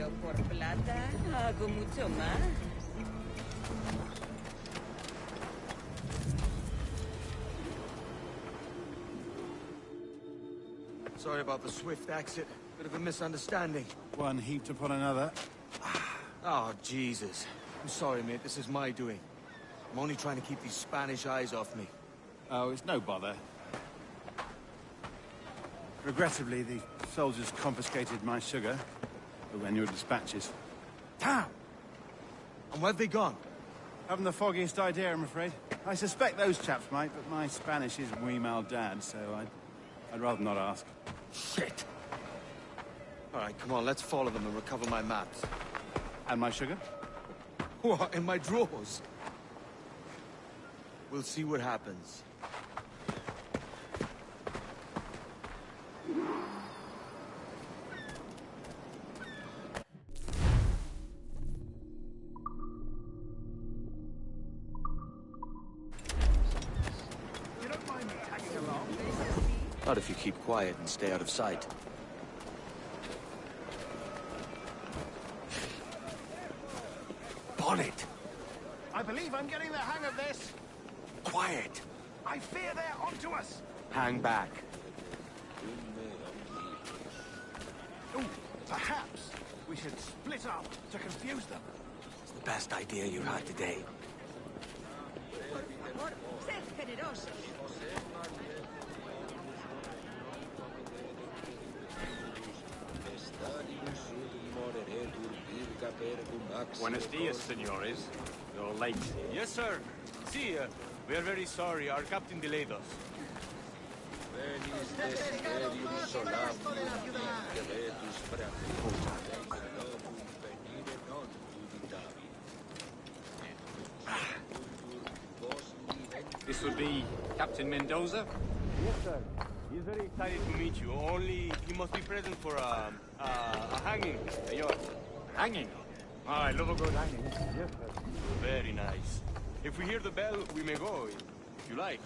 Pero por plata hago mucho más. Sorry about the swift exit. Bit of a misunderstanding. One heaped upon another. Oh, Jesus. I'm sorry, mate. This is my doing. I'm only trying to keep these Spanish eyes off me. Oh, it's no bother. Regrettably, the soldiers confiscated my sugar when your dispatches. Damn! And where have they gone? Haven't the foggiest idea, I'm afraid. I suspect those chaps might, but my Spanish is muy mal dad, so I'd rather not ask. Shit! All right, come on, let's follow them and recover my maps. And my sugar? What, in my drawers? We'll see what happens. Not if you keep quiet and stay out of sight. Bonnet! I believe I'm getting the hang of this. Quiet! I fear they're onto us. Hang back. Ooh, perhaps we should split up to confuse them. It's the best idea you've had today. Buenos dias, senores. You're late. Yes, sir. See, we are very sorry. Our captain delayed us. This would be Captain Mendoza? Yes, sir. He's very excited to meet you. Only he must be present for a hanging, senor. Hanging? Oh, I love a good hanging. Yes, sir. Very nice. If we hear the bell, we may go, if you like.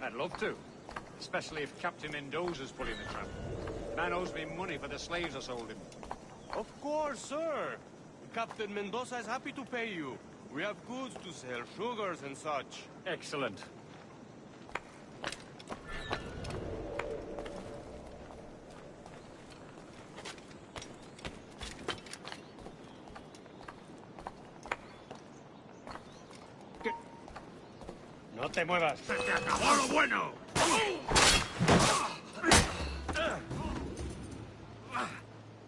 I'd love to. Especially if Captain Mendoza's pulling the trap. Man owes me money for the slaves I sold him. Of course, sir. Captain Mendoza is happy to pay you. We have goods to sell, sugars and such. Excellent. No te muevas. ¡Se te acabó lo bueno!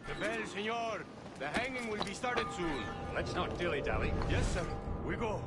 The bell, senor. The hanging will be started soon. Let's not dilly-dally. Yes, sir. We go.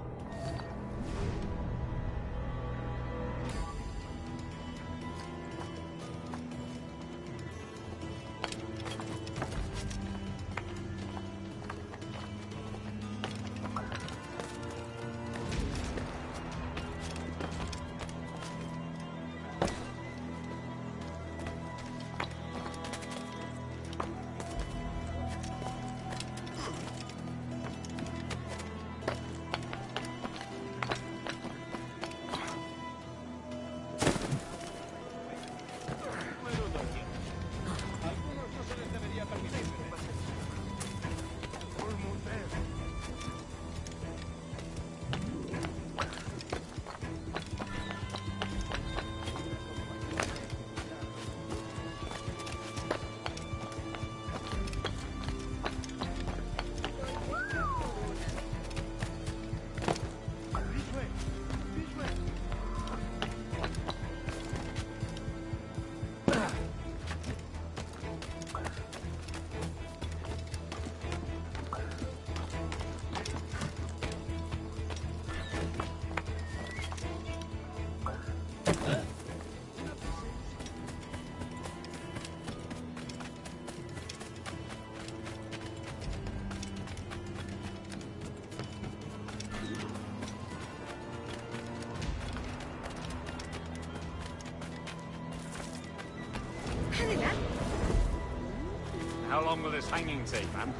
How long will this hanging take, man?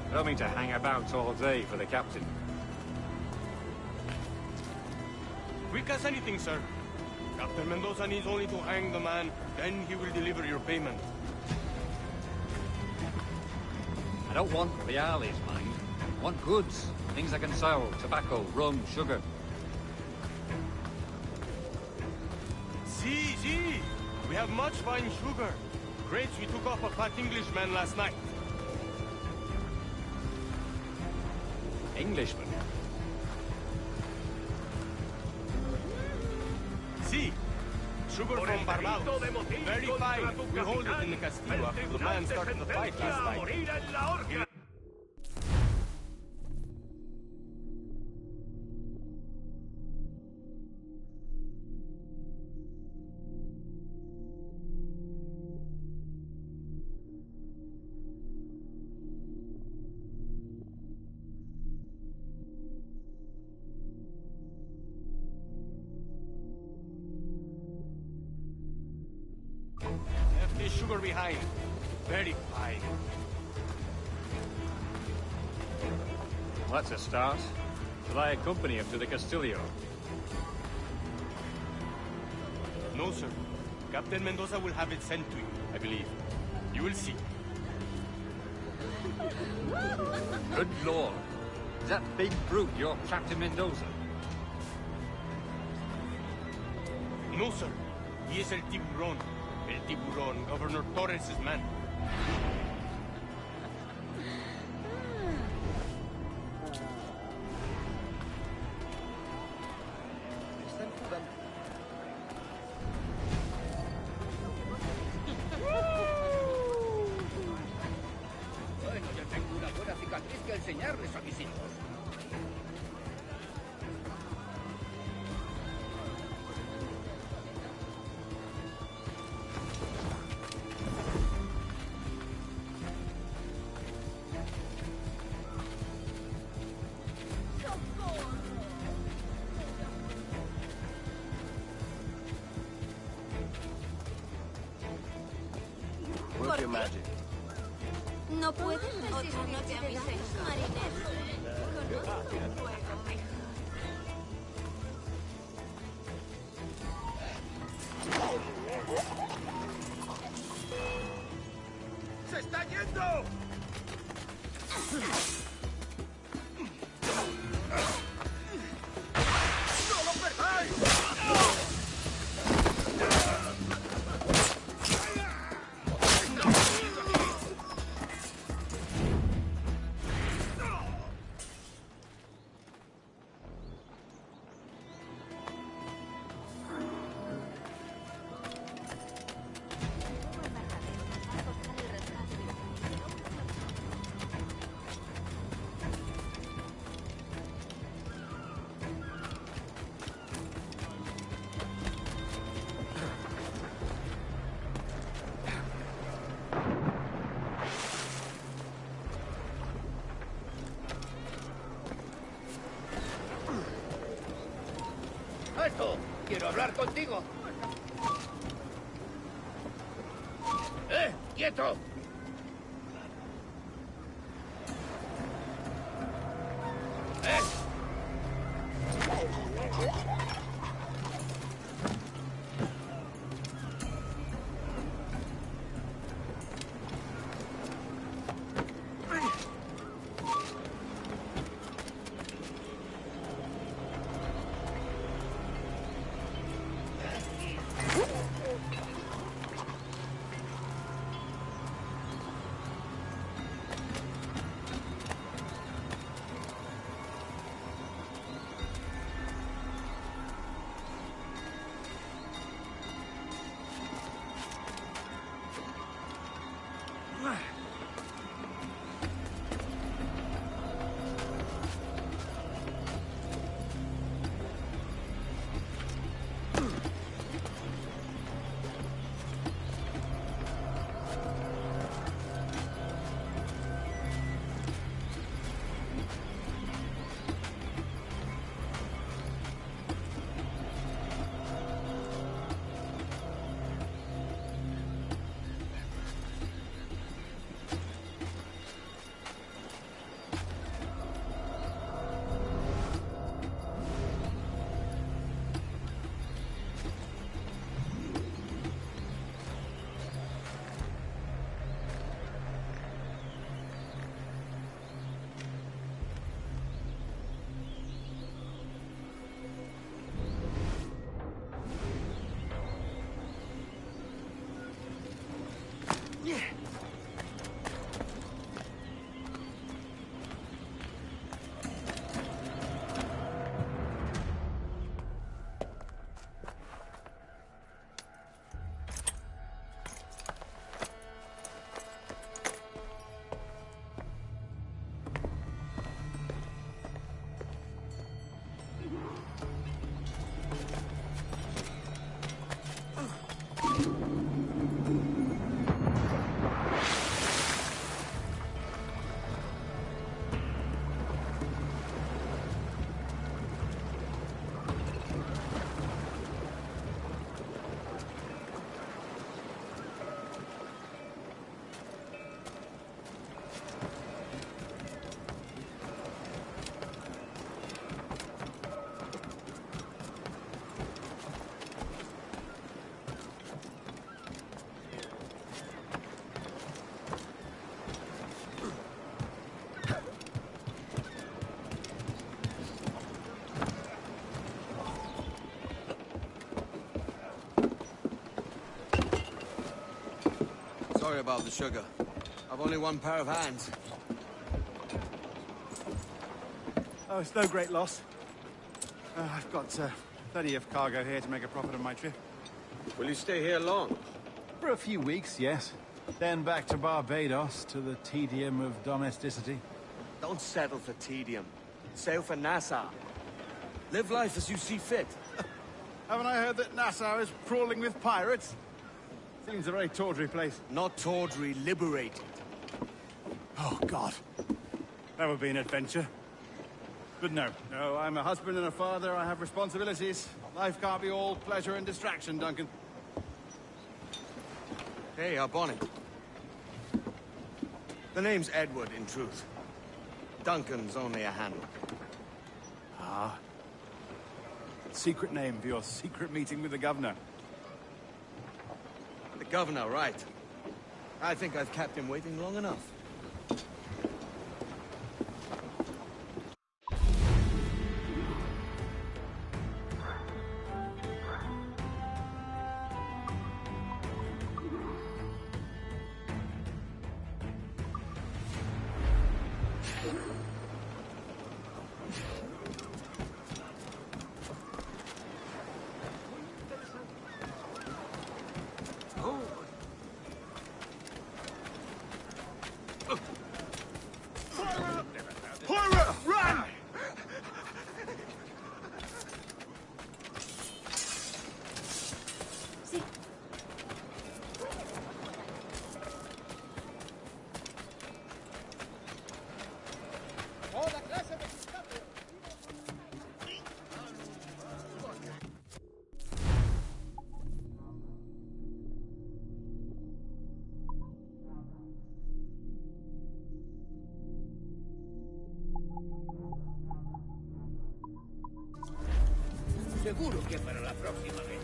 I don't mean to hang about all day for the captain. Quick as anything, sir. Captain Mendoza needs only to hang the man, then he will deliver your payment. I don't want reales, mind. I want goods. Things I can sell. Tobacco, rum, sugar. See. We have much fine sugar. Crates we took off a fat Englishman last night. Englishman? See, sugar from Barbados. Very fine. We hold it in the Castillo after the man started the fight last night. Left this sugar behind. Very fine. Well, that's a start. Shall I accompany him to the Castillo? No, sir. Captain Mendoza will have it sent to you, I believe. You will see. Good lord. Is that big brute your Captain Mendoza? No, sir. He is El Tiburon. El Tiburon, Governor Torres' man. Bueno, yo tengo una buena cicatriz que enseñarles a mis hijos. Work your magic. No puedes resistirte a mis sexo, marinero. Conozco un juego mejor. ¡Se está yendo! ¡No lo perdáis! ¡Alto! ¡Quiero hablar contigo! ¡Quieto! Sorry about the sugar. I've only one pair of hands. Oh, it's no great loss. I've got plenty of cargo here to make a profit on my trip. Will you stay here long? For a few weeks, yes. Then back to Barbados, to the tedium of domesticity. Don't settle for tedium. Sail for Nassau. Live life as you see fit. Haven't I heard that Nassau is crawling with pirates? Seems a very tawdry place. Not tawdry, liberated. Oh, God. That would be an adventure. But no, I'm a husband and a father. I have responsibilities. Life can't be all pleasure and distraction, Duncan. Hey, our Bonnie. The name's Edward, in truth. Duncan's only a handle. Ah. Secret name for your secret meeting with the governor. The governor, right. I think I've kept him waiting long enough. Seguro que para la próxima vez.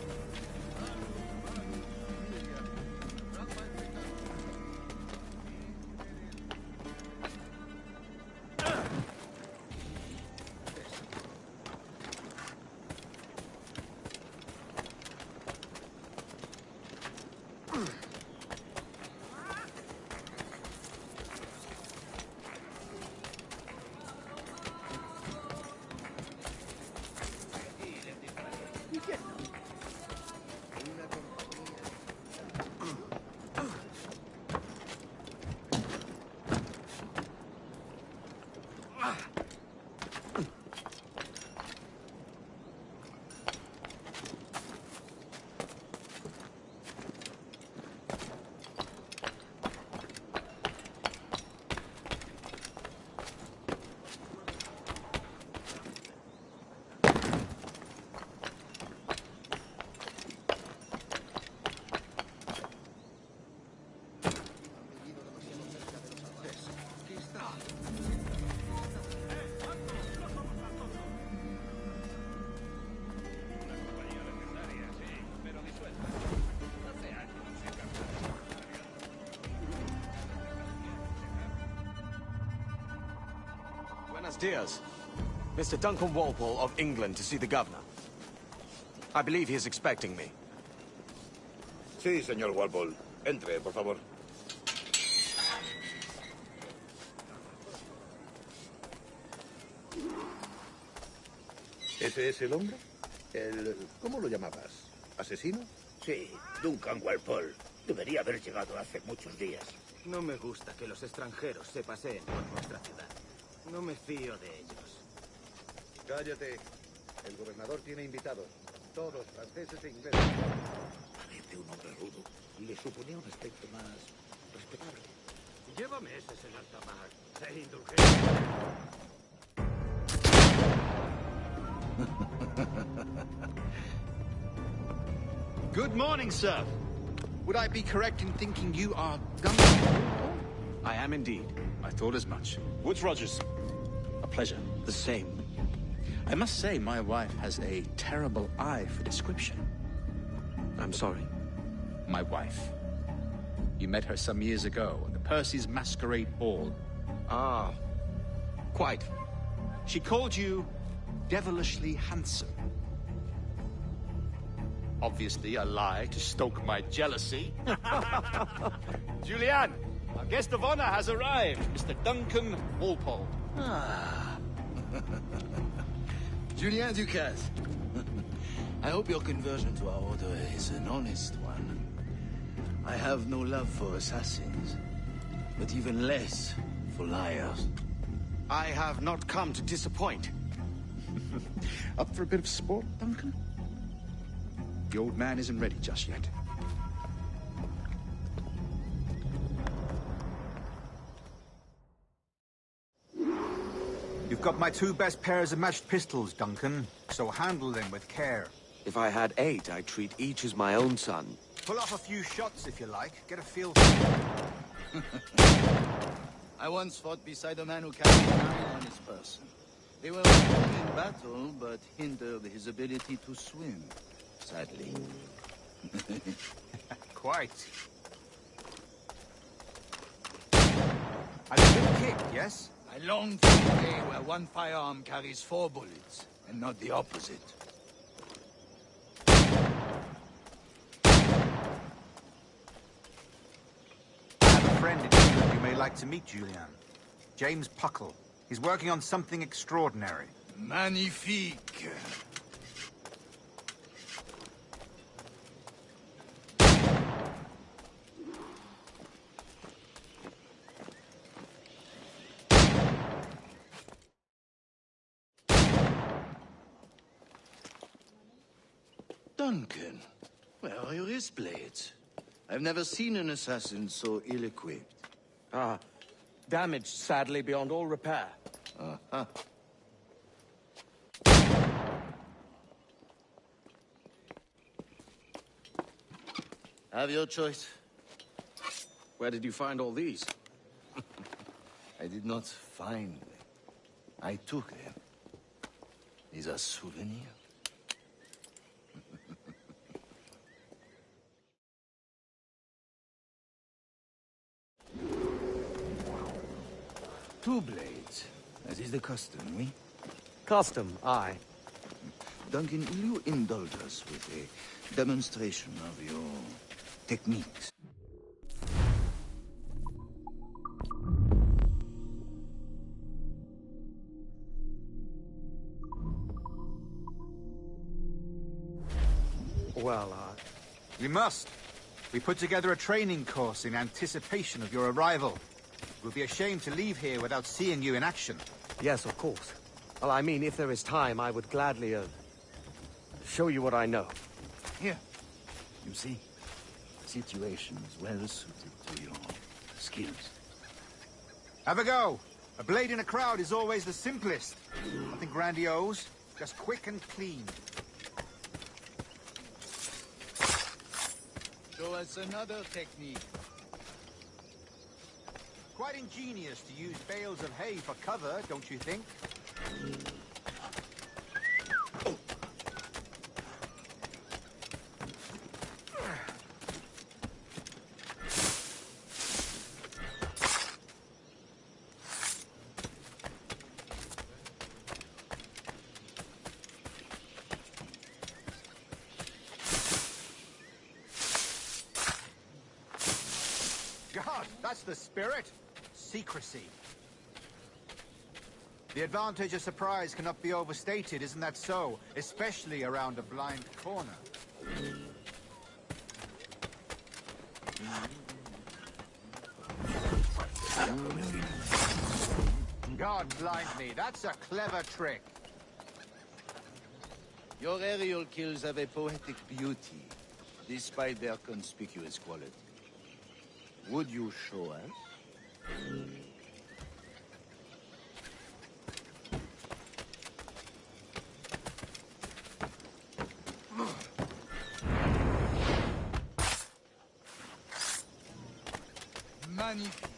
Buenos dias. Mr. Duncan Walpole of England to see the governor. I believe he is expecting me. Sí, señor Walpole. Entre, por favor. ¿Ese es el hombre? ¿Cómo lo llamabas? ¿Asesino? Sí, Duncan Walpole. Debería haber llegado hace muchos días. No me gusta que los extranjeros se paseen por nuestra ciudad. No me fío de ellos. Cállate. El gobernador tiene invitados. Todos franceses e ingleses. Parece un hombre rudo. Le suponía un aspecto más respetable. Lleva meses en alta mar. Sé indulgente. Good morning, sir. Would I be correct in thinking you are Duncan? I am indeed. I thought as much. Woods Rogers. A pleasure. The same. I must say, my wife has a terrible eye for description. I'm sorry. My wife. You met her some years ago at the Percy's Masquerade Ball. Ah, quite. She called you devilishly handsome. Obviously a lie to stoke my jealousy. Julian, our guest of honor has arrived, Mr. Duncan Walpole. Ah. Julien Ducasse. I hope your conversion to our order is an honest one. I have no love for assassins, but even less for liars. I have not come to disappoint. Up for a bit of sport, Duncan? The old man isn't ready just yet. You've got my 2 best pairs of matched pistols, Duncan, so handle them with care. If I had 8, I'd treat each as my own son. Pull off a few shots if you like. Get a feel for it. I once fought beside a man who carried 9 on his person. They were strong in battle, but hindered his ability to swim, sadly. Quite. A good kick, yes? I long for the day where one firearm carries 4 bullets, and not the opposite. I have a friend in England you may like to meet, Julian. James Puckle. He's working on something extraordinary. Magnifique! Duncan, where are your wrist blades? I've never seen an assassin so ill-equipped. Ah, damaged sadly beyond all repair. Uh-huh. Have your choice. Where did you find all these? I did not find them. I took them. These are souvenirs. Two blades, as is the custom, oui? Custom, aye. Duncan, will you indulge us with a demonstration of your techniques? Well, We must. We put together a training course in anticipation of your arrival. It would be a shame to leave here without seeing you in action. yes, of course. Well, I mean, if there is time, I would gladly, show you what I know. Here. You see, the situation is well suited to your skills. Have a go. A blade in a crowd is always the simplest. Nothing grandiose, just quick and clean. Show us another technique. Quite ingenious to use bales of hay for cover, don't you think? God, that's the spirit. Secrecy. The advantage of surprise cannot be overstated, isn't that so? Especially around a blind corner. God blind me, that's a clever trick. Your aerial kills have a poetic beauty, despite their conspicuous quality. Would you show us? Magnifique.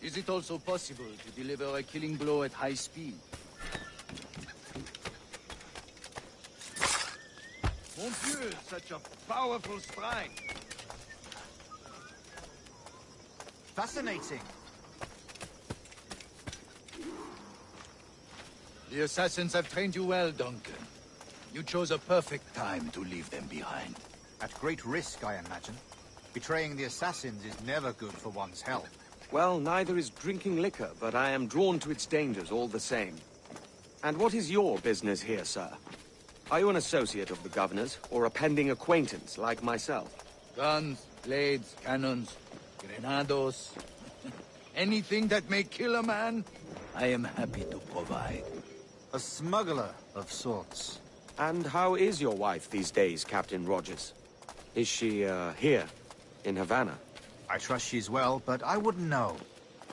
Is it also possible to deliver a killing blow at high speed? Mon Dieu, such a powerful strike. Fascinating. The assassins have trained you well, Duncan. You chose a perfect time to leave them behind. At great risk, I imagine. Betraying the assassins is never good for one's health. Well, neither is drinking liquor, but I am drawn to its dangers all the same. And what is your business here, sir? Are you an associate of the governor's, or a pending acquaintance like myself? Guns, blades, cannons, grenados. Anything that may kill a man, I am happy to provide. A smuggler of sorts. And how is your wife these days, Captain Rogers? Is she, here, in Havana? I trust she's well, but I wouldn't know.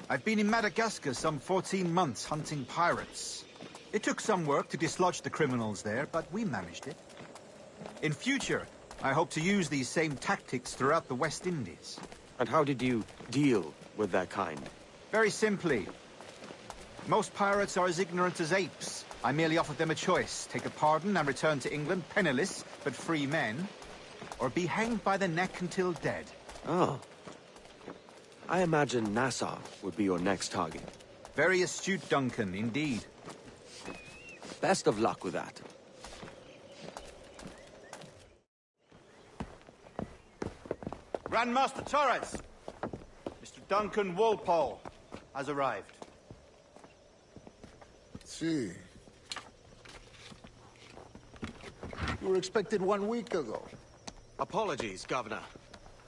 I've been in Madagascar some 14 months hunting pirates. It took some work to dislodge the criminals there, but we managed it. In future, I hope to use these same tactics throughout the West Indies. And how did you deal with their kind? Very simply. Most pirates are as ignorant as apes. I merely offered them a choice. Take a pardon and return to England penniless, but free men. Or be hanged by the neck until dead. Oh. I imagine Nassau would be your next target. Very astute, Duncan, indeed. Best of luck with that. Grandmaster Torres! Mr. Duncan Walpole has arrived. See. You were expected 1 week ago. Apologies, Governor.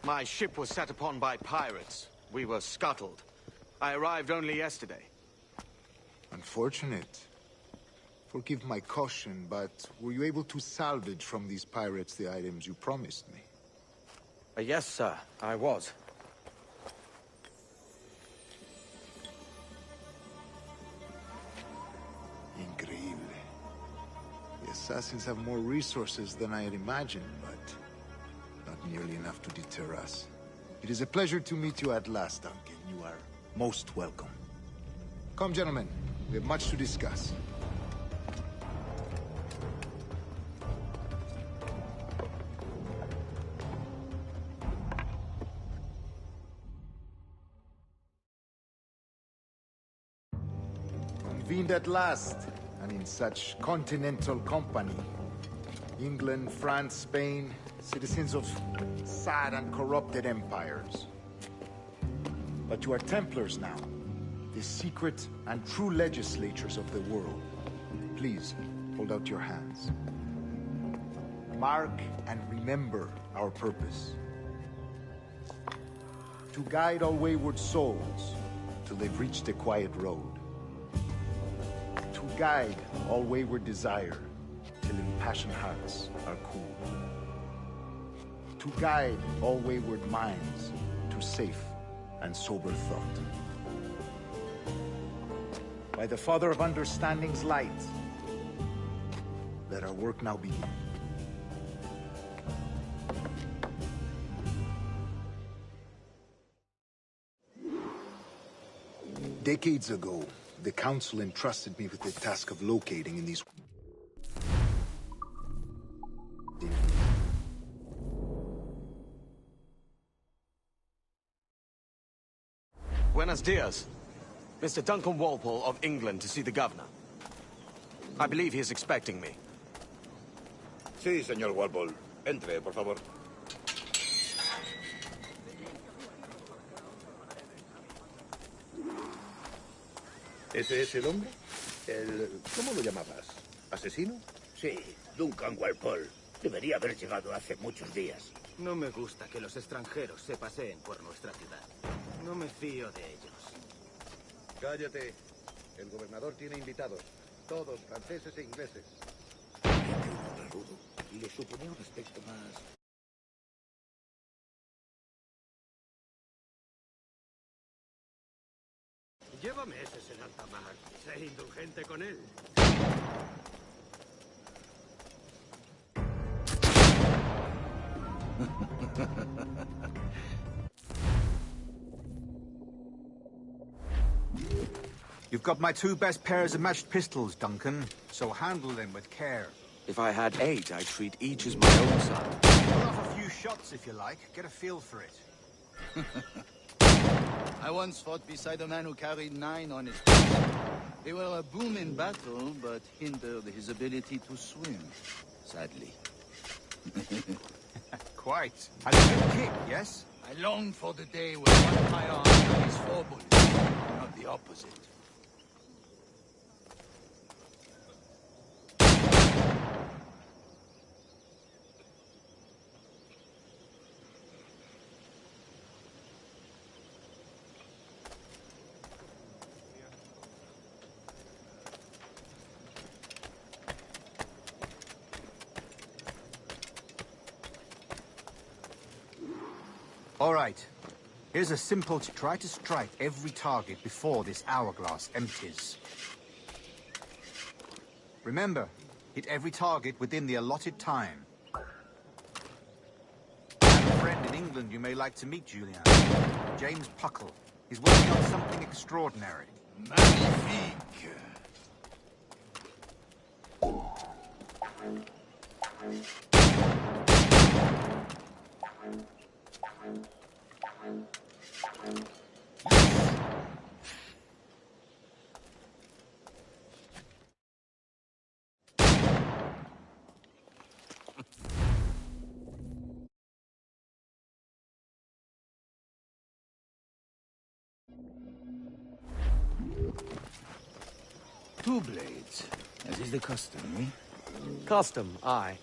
My ship was set upon by pirates. We were scuttled. I arrived only yesterday. Unfortunate. Forgive my caution, but were you able to salvage from these pirates the items you promised me? Yes, sir, I was. Increíble. The assassins have more resources than I had imagined, but not nearly enough to deter us. It is a pleasure to meet you at last, Duncan. You are most welcome. Come, gentlemen. We have much to discuss. Convened at last, and in such continental company. England, France, Spain, citizens of sad and corrupted empires. But you are Templars now, the secret and true legislators of the world. Please, hold out your hands. Mark and remember our purpose. To guide all wayward souls till they've reached the quiet road. To guide all wayward desire till impassioned hearts are cooled. To guide all wayward minds to safe and sober thought. By the Father of Understanding's light, let our work now begin. Decades ago, the Council entrusted me with the task of locating in these... Buenos dias. Mr. Duncan Walpole of England to see the governor. I believe he is expecting me. Sí, señor Walpole. Entre, por favor. ¿Ese es el hombre? ¿Cómo lo llamabas? ¿Asesino? Sí, Duncan Walpole. Debería haber llegado hace muchos días. No me gusta que los extranjeros se paseen por nuestra ciudad. No me fío de ellos. Cállate. El gobernador tiene invitados. Todos franceses e ingleses. Un hombre rudo. Le suponía un aspecto más... Llévame ese en alta mar. Sé indulgente con él. You've got my 2 best pairs of matched pistols, Duncan, so handle them with care. If I had 8, I'd treat each as my own son. Pull off a few shots if you like. Get a feel for it. I once fought beside a man who carried 9 on his back. They were a boom in battle, but hindered his ability to swim, sadly. Quite. And a good kick, yes? I long for the day when one of my arms carries 4 bullets, not the opposite. All right. Here's a simple try to strike every target before this hourglass empties. Remember, hit every target within the allotted time. I have a friend in England you may like to meet, Julian. James Puckle. He's working on something extraordinary. Magnifique! Two blades, as is the custom, eh? Custom, aye.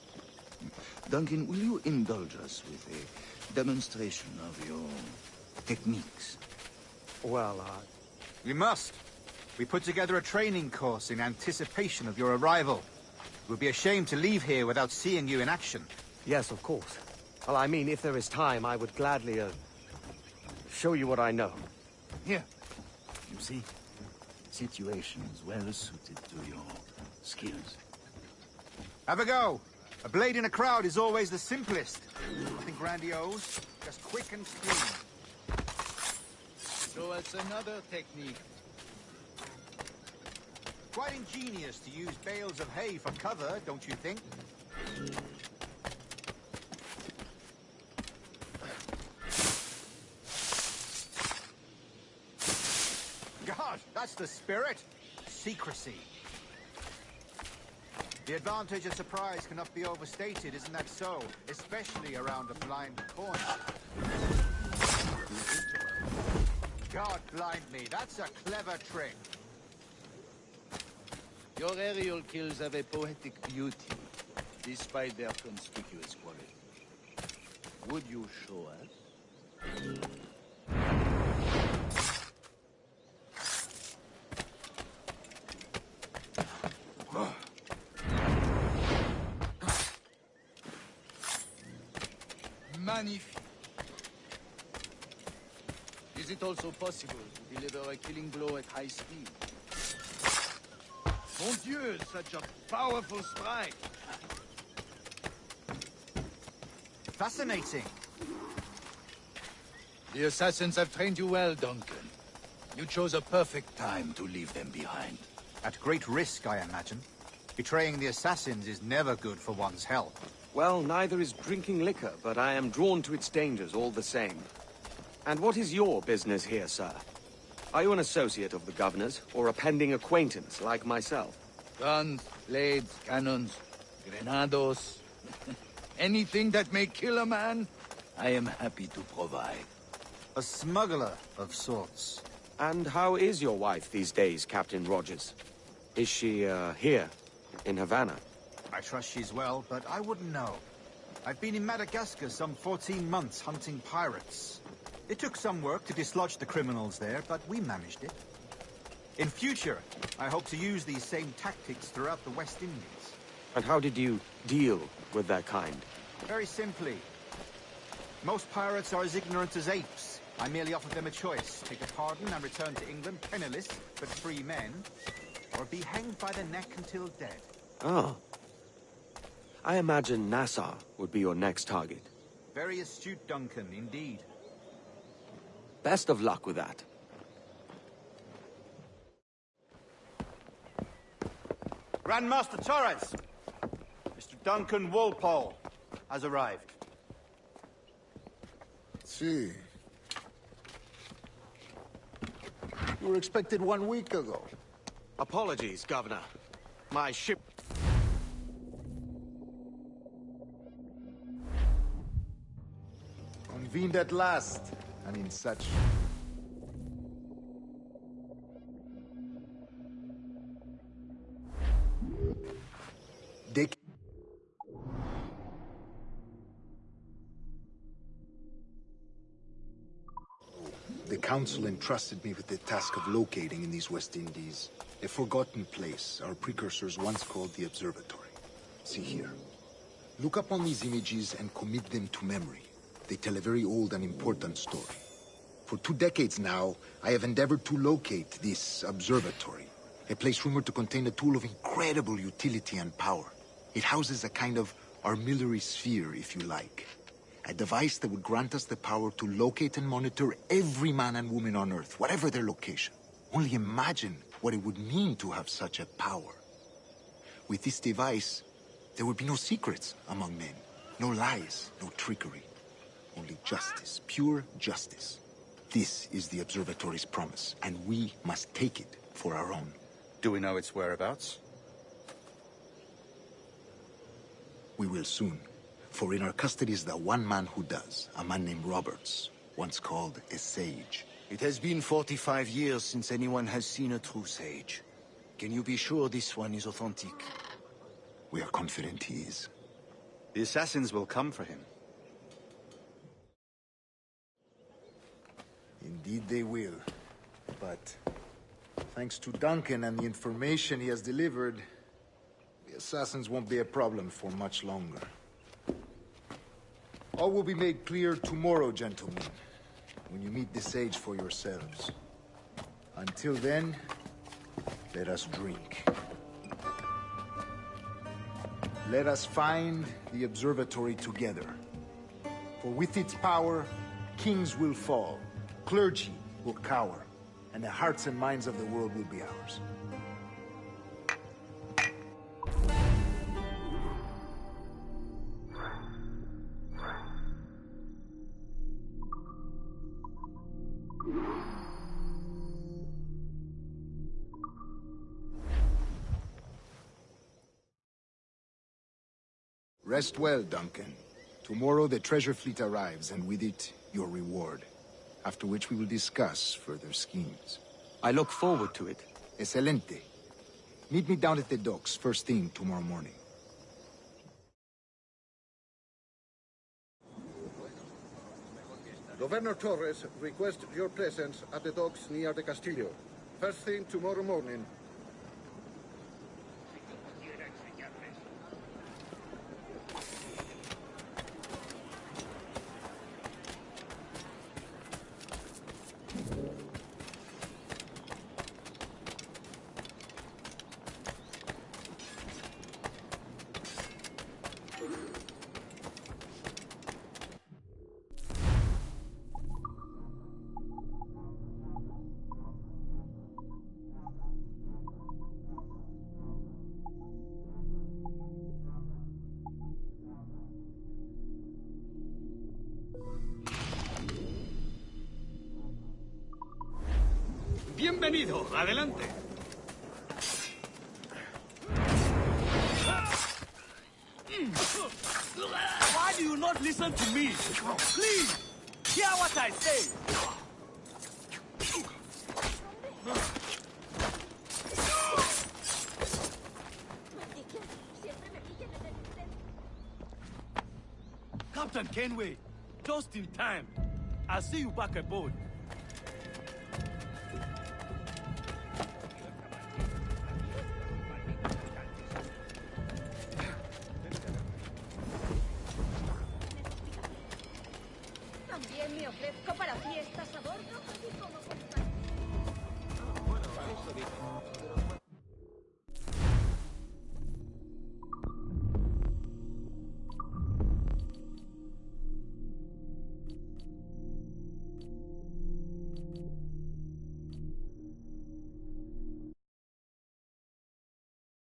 Duncan, will you indulge us with a demonstration of your techniques? Well, We must. We put together a training course in anticipation of your arrival. It would be a shame to leave here without seeing you in action. Yes, of course. Well, I mean, if there is time, I would gladly, show you what I know. Here. You see? Situation is well suited to your skills. Have a go. A blade in a crowd is always the simplest. Nothing grandiose, just quick and clean. So it's another technique. Quite ingenious to use bales of hay for cover, don't you think? God, that's the spirit. Secrecy. The advantage of surprise cannot be overstated, isn't that so? Especially around a blind corner. God blind me, that's a clever trick. Your aerial kills have a poetic beauty, despite their conspicuous quality. Would you show us? Magnifique. Is it also possible to deliver a killing blow at high speed? Mon Dieu, such a powerful strike! Fascinating. The assassins have trained you well, Duncan. You chose a perfect time to leave them behind. At great risk, I imagine. Betraying the assassins is never good for one's health. Well, neither is drinking liquor, but I am drawn to its dangers all the same. And what is your business here, sir? Are you an associate of the governor's, or a pending acquaintance like myself? Guns, blades, cannons, grenados. Anything that may kill a man, I am happy to provide. A smuggler of sorts. And how is your wife these days, Captain Rogers? Is she, here, in Havana? I trust she's well, but I wouldn't know. I've been in Madagascar some 14 months hunting pirates. It took some work to dislodge the criminals there, but we managed it. In future, I hope to use these same tactics throughout the West Indies. And how did you deal with that kind? Very simply. Most pirates are as ignorant as apes. I merely offered them a choice. Take a pardon and return to England penniless, but free men, or be hanged by the neck until dead. Oh. I imagine Nassau would be your next target. Very astute, Duncan, indeed. Best of luck with that. Grandmaster Torres! Mr. Duncan Walpole has arrived. Sí. were expected 1 week ago. Apologies, Governor. My ship... Convened at last, and in such... Dick... The Council entrusted me with the task of locating in these West Indies a forgotten place our precursors once called the Observatory. See here. Look upon these images and commit them to memory. They tell a very old and important story. For 2 decades now, I have endeavored to locate this observatory, a place rumored to contain a tool of incredible utility and power. It houses a kind of armillary sphere, if you like. A device that would grant us the power to locate and monitor every man and woman on Earth, whatever their location. Only imagine what it would mean to have such a power. With this device, there would be no secrets among men, no lies, no trickery. Only justice, pure justice. This is the Observatory's promise, and we must take it for our own. Do we know its whereabouts? We will soon. For in our custody is the one man who does, a man named Roberts, once called a sage. It has been 45 years since anyone has seen a true sage. Can you be sure this one is authentic? We are confident he is. The assassins will come for him. Indeed they will. But thanks to Duncan and the information he has delivered, the assassins won't be a problem for much longer. All will be made clear tomorrow, gentlemen, when you meet the sage for yourselves. Until then, let us drink. Let us find the observatory together. For with its power, kings will fall, clergy will cower, and the hearts and minds of the world will be ours. Rest well, Duncan. Tomorrow the treasure fleet arrives, and with it, your reward. After which we will discuss further schemes. I look forward to it. Excelente. Meet me down at the docks first thing tomorrow morning. Governor Torres requests your presence at the docks near the Castillo. First thing tomorrow morning. Bienvenido, adelante. Why do you not listen to me? Please, hear what I say. Captain Kenway, just in time. I'll see you back aboard. También me ofrezco para fiestas a bordo y como compañía. Bueno, eso dice.